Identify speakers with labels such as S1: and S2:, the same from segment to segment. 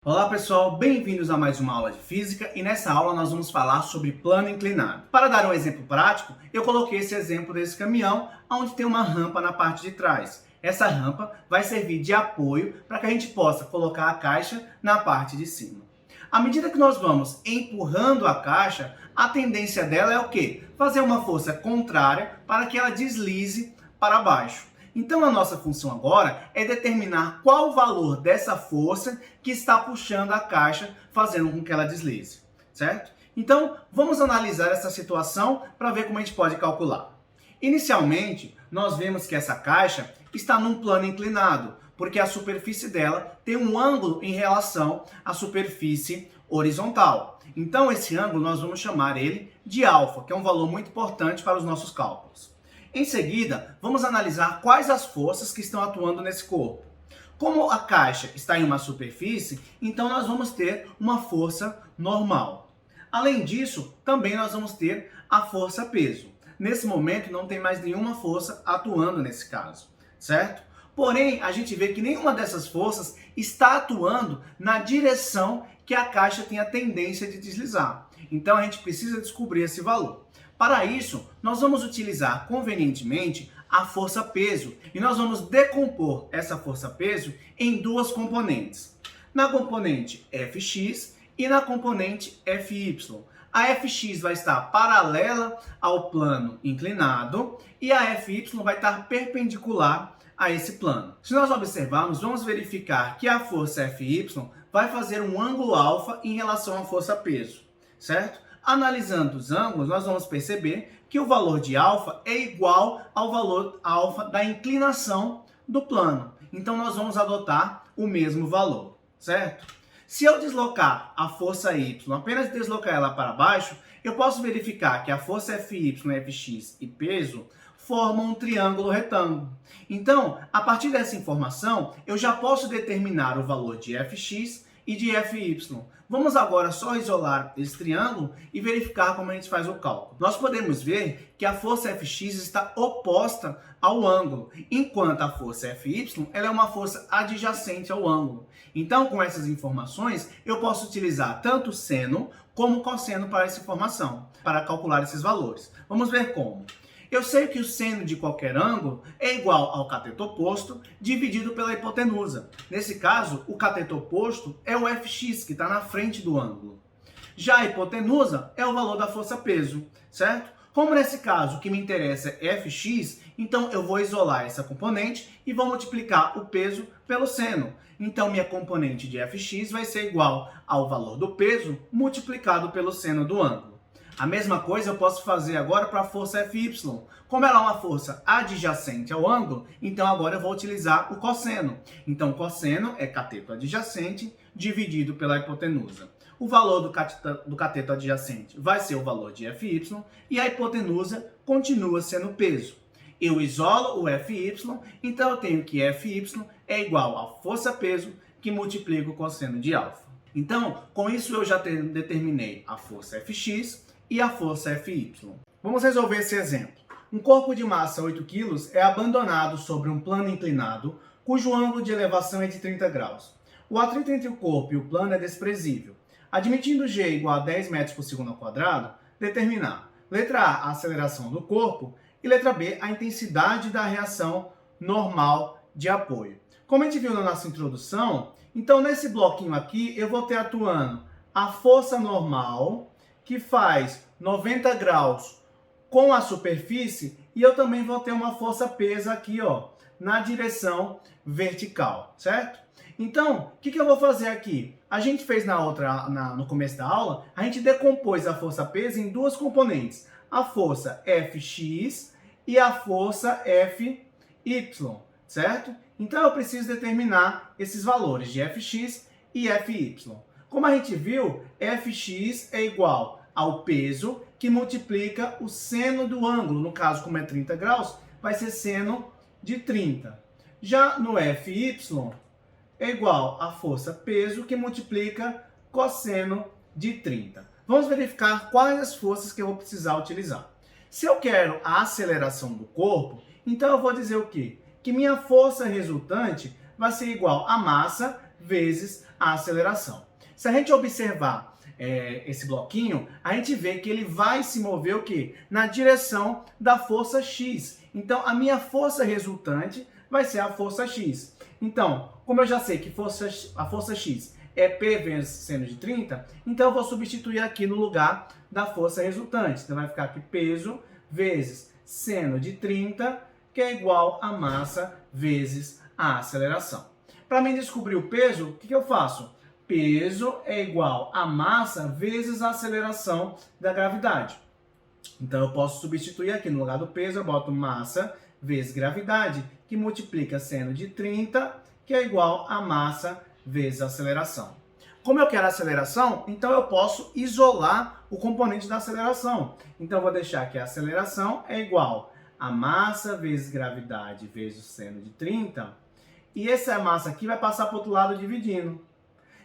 S1: Olá pessoal, bem-vindos a mais uma aula de física e nessa aula nós vamos falar sobre plano inclinado. Para dar um exemplo prático, eu coloquei esse exemplo desse caminhão onde tem uma rampa na parte de trás. Essa rampa vai servir de apoio para que a gente possa colocar a caixa na parte de cima. À medida que nós vamos empurrando a caixa, a tendência dela é o quê? Fazer uma força contrária para que ela deslize para baixo. Então a nossa função agora é determinar qual o valor dessa força que está puxando a caixa, fazendo com que ela deslize, certo? Então vamos analisar essa situação para ver como a gente pode calcular. Inicialmente, nós vemos que essa caixa está num plano inclinado, porque a superfície dela tem um ângulo em relação à superfície horizontal. Então esse ângulo nós vamos chamar ele de alfa, que é um valor muito importante para os nossos cálculos. Em seguida, vamos analisar quais as forças que estão atuando nesse corpo. Como a caixa está em uma superfície, então nós vamos ter uma força normal. Além disso, também nós vamos ter a força peso. Nesse momento não tem mais nenhuma força atuando nesse caso, certo? Porém, a gente vê que nenhuma dessas forças está atuando na direção que a caixa tem a tendência de deslizar. Então a gente precisa descobrir esse valor. Para isso, nós vamos utilizar convenientemente a força-peso e nós vamos decompor essa força-peso em duas componentes. Na componente Fx e na componente Fy. A Fx vai estar paralela ao plano inclinado e a Fy vai estar perpendicular a esse plano. Se nós observarmos, vamos verificar que a força Fy vai fazer um ângulo alfa em relação à força-peso, certo? Analisando os ângulos, nós vamos perceber que o valor de alfa é igual ao valor alfa da inclinação do plano. Então, nós vamos adotar o mesmo valor, certo? Se eu deslocar a força y, apenas deslocar ela para baixo, eu posso verificar que a força Fy, Fx e peso formam um triângulo retângulo. Então, a partir dessa informação, eu já posso determinar o valor de Fx e de Fy. Vamos agora só isolar esse triângulo e verificar como a gente faz o cálculo. Nós podemos ver que a força Fx está oposta ao ângulo, enquanto a força Fy ela é uma força adjacente ao ângulo. Então, com essas informações, eu posso utilizar tanto seno como cosseno para essa informação, para calcular esses valores. Vamos ver como. Eu sei que o seno de qualquer ângulo é igual ao cateto oposto dividido pela hipotenusa. Nesse caso, o cateto oposto é o Fx, que está na frente do ângulo. Já a hipotenusa é o valor da força-peso, certo? Como nesse caso o que me interessa é Fx, então eu vou isolar essa componente e vou multiplicar o peso pelo seno. Então minha componente de Fx vai ser igual ao valor do peso multiplicado pelo seno do ângulo. A mesma coisa eu posso fazer agora para a força Fy. Como ela é uma força adjacente ao ângulo, então agora eu vou utilizar o cosseno. Então, cosseno é cateto adjacente dividido pela hipotenusa. O valor do cateto adjacente vai ser o valor de Fy e a hipotenusa continua sendo peso. Eu isolo o Fy, então eu tenho que Fy é igual a força-peso que multiplica o cosseno de alfa. Então, com isso eu já determinei a força Fx e a força Fy. Vamos resolver esse exemplo. Um corpo de massa 8 kg é abandonado sobre um plano inclinado, cujo ângulo de elevação é de 30 graus. O atrito entre o corpo e o plano é desprezível. Admitindo g igual a 10 metros por segundo ao quadrado, determinar letra A, a aceleração do corpo, e letra B, a intensidade da reação normal de apoio. Como a gente viu na nossa introdução, então nesse bloquinho aqui eu vou ter atuando a força normal, que faz 90 graus com a superfície, e eu também vou ter uma força-peso aqui, ó, na direção vertical, certo? Então, o que eu vou fazer aqui? A gente fez no começo da aula, a gente decompôs a força-peso em duas componentes, a força Fx e a força Fy, certo? Então eu preciso determinar esses valores de Fx e Fy. Como a gente viu, Fx é igual ao peso que multiplica o seno do ângulo. No caso, como é 30 graus, vai ser seno de 30. Já no Fy é igual a força-peso que multiplica cosseno de 30. Vamos verificar quais as forças que eu vou precisar utilizar. Se eu quero a aceleração do corpo, então eu vou dizer o quê? Que minha força resultante vai ser igual a massa vezes a aceleração. Se a gente observar esse bloquinho, a gente vê que ele vai se mover o quê? Na direção da força X. Então, a minha força resultante vai ser a força X. Então, como eu já sei que a força X é P vezes seno de 30, então eu vou substituir aqui no lugar da força resultante. Então vai ficar aqui peso vezes seno de 30, que é igual a massa vezes a aceleração. Para mim descobrir o peso, o que eu faço? Peso é igual a massa vezes a aceleração da gravidade. Então eu posso substituir aqui no lugar do peso, eu boto massa vezes gravidade, que multiplica seno de 30, que é igual a massa vezes a aceleração. Como eu quero a aceleração, então eu posso isolar o componente da aceleração. Então eu vou deixar que a aceleração é igual a massa vezes gravidade vezes o seno de 30, e essa massa aqui vai passar para o outro lado dividindo.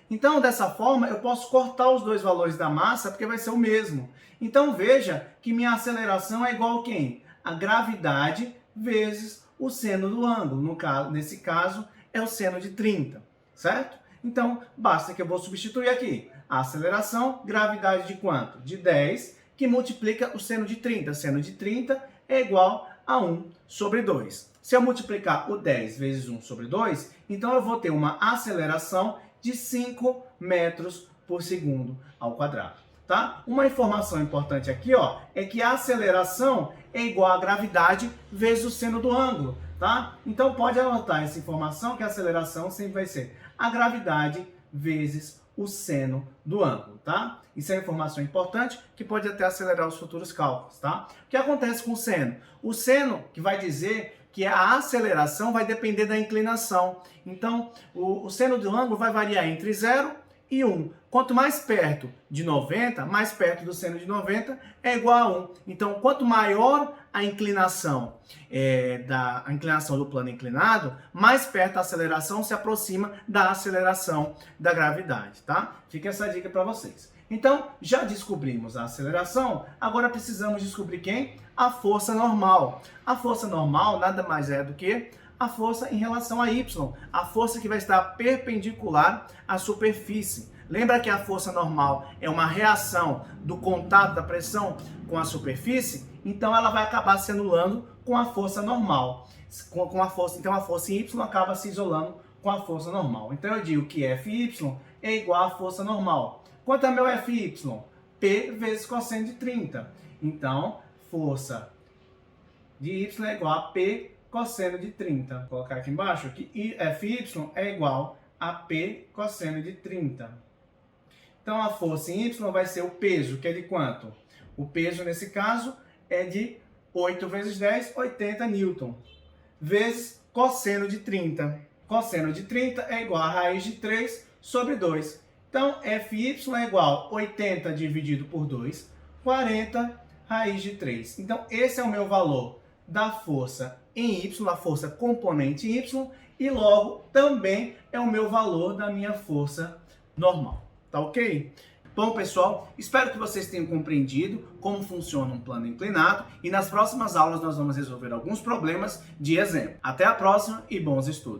S1: Então, dessa forma, eu posso cortar os dois valores da massa, porque vai ser o mesmo. Então, veja que minha aceleração é igual a quem? A gravidade vezes o seno do ângulo. Nesse caso, é o seno de 30, certo? Então, basta que eu vou substituir aqui a aceleração, gravidade de quanto? De 10, que multiplica o seno de 30. O seno de 30 é igual a 1 sobre 2. Se eu multiplicar o 10 vezes 1 sobre 2, então eu vou ter uma aceleração de 5 metros por segundo ao quadrado. Tá? Uma informação importante aqui, ó, é que a aceleração é igual à gravidade vezes o seno do ângulo. Tá? Então pode anotar essa informação que a aceleração sempre vai ser a gravidade vezes o seno do ângulo, tá? Isso é informação importante que pode até acelerar os futuros cálculos, tá? O que acontece com o seno? O seno que vai dizer que a aceleração vai depender da inclinação. Então, o seno do ângulo vai variar entre 0 e 1. Quanto mais perto de 90, mais perto do seno de 90 é igual a 1. Então, quanto maior a inclinação do plano inclinado, mais perto a aceleração se aproxima da aceleração da gravidade, tá? Fica essa dica para vocês. Então, já descobrimos a aceleração, agora precisamos descobrir quem? A força normal. A força normal nada mais é do que a força em relação a y, a força que vai estar perpendicular à superfície. Lembra que a força normal é uma reação do contato da pressão com a superfície? Então ela vai acabar se anulando com a força normal. Então a força em y acaba se isolando com a força normal. Então eu digo que Fy é igual à força normal. Quanto é meu Fy? P vezes cosseno de 30. Então, força de y é igual a P cosseno de 30. Vou colocar aqui embaixo que Fy é igual a P cosseno de 30. Então, a força em y vai ser o peso, que é de quanto? O peso, nesse caso, é de 8 vezes 10, 80 newton, vezes cosseno de 30. Cosseno de 30 é igual a raiz de 3 sobre 2. Então, Fy é igual a 80 dividido por 2, 40 raiz de 3. Então, esse é o meu valor da força em y, a força componente em y, e logo também é o meu valor da minha força normal. Tá ok? Bom, pessoal, espero que vocês tenham compreendido como funciona um plano inclinado e nas próximas aulas nós vamos resolver alguns problemas de exemplo. Até a próxima e bons estudos!